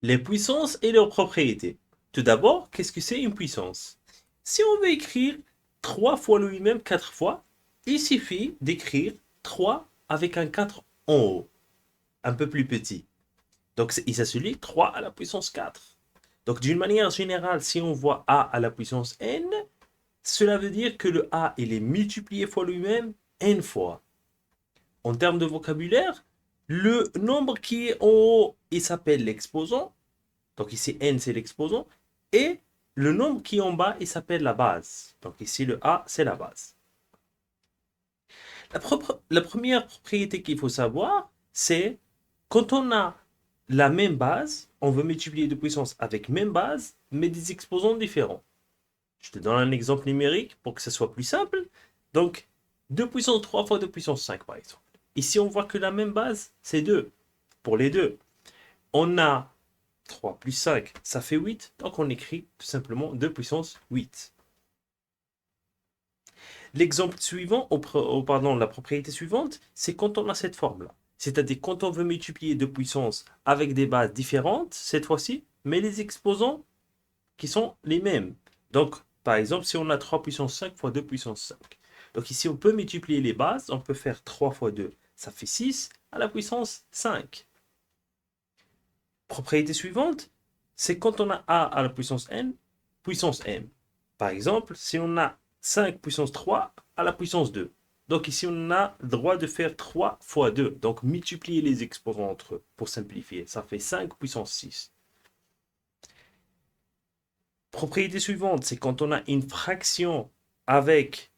Les puissances et leurs propriétés. Tout d'abord, qu'est-ce que c'est une puissance? Si on veut écrire 3 fois le lui-même 4 fois, il suffit d'écrire 3 avec un 4 en haut, un peu plus petit. Donc il s'agit 3 à la puissance 4. Donc d'une manière générale, si on voit a à la puissance n, cela veut dire que le a il est multiplié fois lui-même n fois. En termes de vocabulaire, le nombre qui est en haut, il s'appelle l'exposant. Donc ici, n, c'est l'exposant. Et le nombre qui est en bas, il s'appelle la base. Donc ici, le a, c'est la base. La première propriété qu'il faut savoir, c'est quand on a la même base, on veut multiplier de puissance avec même base, mais des exposants différents. Je te donne un exemple numérique pour que ce soit plus simple. Donc, 2 puissance 3 fois 2 puissance 5, par exemple. Ici, on voit que la même base, c'est 2. Pour les deux, on a 3 plus 5, ça fait 8. Donc, on écrit tout simplement 2 puissance 8. L'exemple suivant, pardon, la propriété suivante, c'est quand on a cette forme-là. C'est-à-dire quand on veut multiplier 2 puissances avec des bases différentes, cette fois-ci, mais les exposants qui sont les mêmes. Donc, par exemple, si on a 3 puissance 5 fois 2 puissance 5. Donc ici, on peut multiplier les bases. On peut faire 3 fois 2, ça fait 6 à la puissance 5. Propriété suivante, c'est quand on a a à la puissance n, puissance m. Par exemple, si on a 5 puissance 3 à la puissance 2. Donc ici, on a le droit de faire 3 fois 2. Donc multiplier les exposants entre eux pour simplifier. Ça fait 5 puissance 6. Propriété suivante, c'est quand on a une fraction avec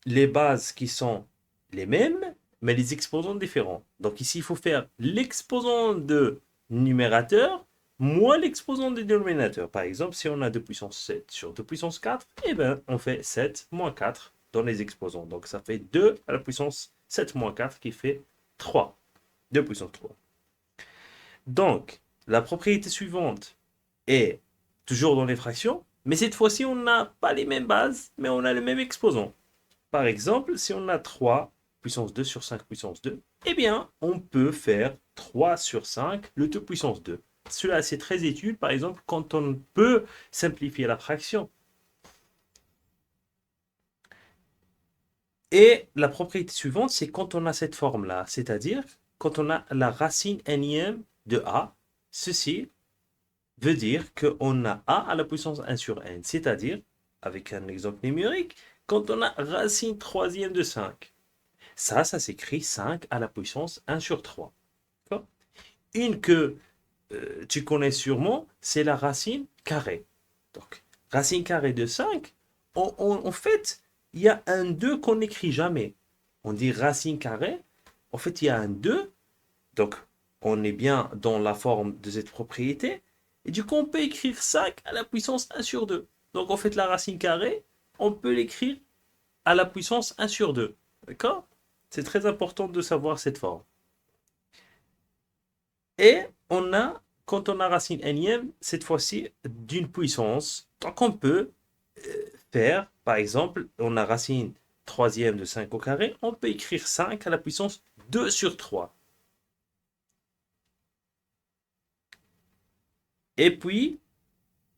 les bases qui sont les mêmes, mais les exposants différents. Donc ici, il faut faire l'exposant de numérateur moins l'exposant de dénominateur. Par exemple, si on a 2 puissance 7 sur 2 puissance 4, eh bien, on fait 7 moins 4 dans les exposants. Donc ça fait 2 à la puissance 7 moins 4 qui fait 3. 2 puissance 3. Donc, la propriété suivante est toujours dans les fractions, mais cette fois-ci, on n'a pas les mêmes bases, mais on a le même exposant. Par exemple, si on a 3 puissance 2 sur 5 puissance 2, eh bien, on peut faire 3 sur 5 le 2 puissance 2. Cela, c'est très utile, par exemple, quand on peut simplifier la fraction. Et la propriété suivante, c'est quand on a cette forme-là, c'est-à-dire quand on a la racine énième de a, ceci veut dire qu'on a a à la puissance 1 sur n, c'est-à-dire, avec un exemple numérique, quand on a racine troisième de 5. Ça s'écrit 5 à la puissance 1 sur 3. Une que tu connais sûrement, c'est la racine carrée. Donc, racine carrée de 5, en fait, il y a un 2 qu'on n'écrit jamais. On dit racine carrée, en fait, il y a un 2, donc on est bien dans la forme de cette propriété, et du coup, on peut écrire 5 à la puissance 1 sur 2. Donc, en fait, la racine carrée, on peut l'écrire à la puissance 1 sur 2. D'accord? C'est très important de savoir cette forme. Et on a, quand on a racine énième, cette fois-ci d'une puissance. Donc on peut faire, par exemple, on a racine troisième de 5 au carré, on peut écrire 5 à la puissance 2 sur 3. Et puis,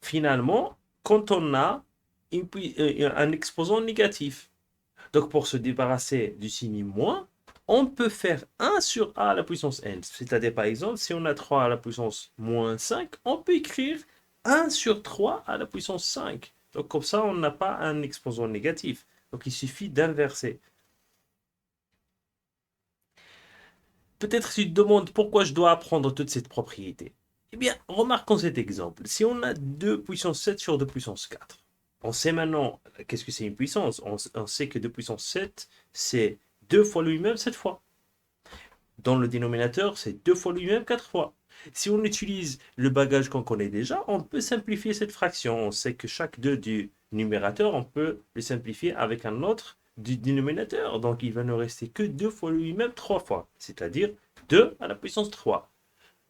finalement, quand on a un exposant négatif, donc pour se débarrasser du signe moins, on peut faire 1 sur a à la puissance n. C'est-à-dire par exemple, si on a 3 à la puissance moins 5, on peut écrire 1 sur 3 à la puissance 5. Donc comme ça, on n'a pas un exposant négatif. Donc il suffit d'inverser. Peut-être tu te demandes pourquoi je dois apprendre toute cette propriété. Eh bien, remarquons cet exemple. Si on a 2 puissance 7 sur 2 puissance 4, on sait maintenant qu'est-ce que c'est une puissance. On sait que 2 puissance 7, c'est 2 fois lui-même 7 fois. Dans le dénominateur, c'est 2 fois lui-même 4 fois. Si on utilise le bagage qu'on connaît déjà, on peut simplifier cette fraction. On sait que chaque 2 du numérateur, on peut le simplifier avec un autre du dénominateur. Donc il va ne rester que 2 fois lui-même 3 fois, c'est-à-dire 2 à la puissance 3.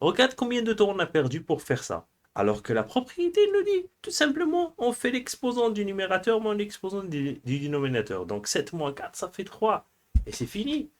Regarde combien de temps on a perdu pour faire ça. Alors que la propriété nous dit, tout simplement, on fait l'exposant du numérateur moins l'exposant du dénominateur. Donc 7 moins 4, ça fait 3. Et c'est fini.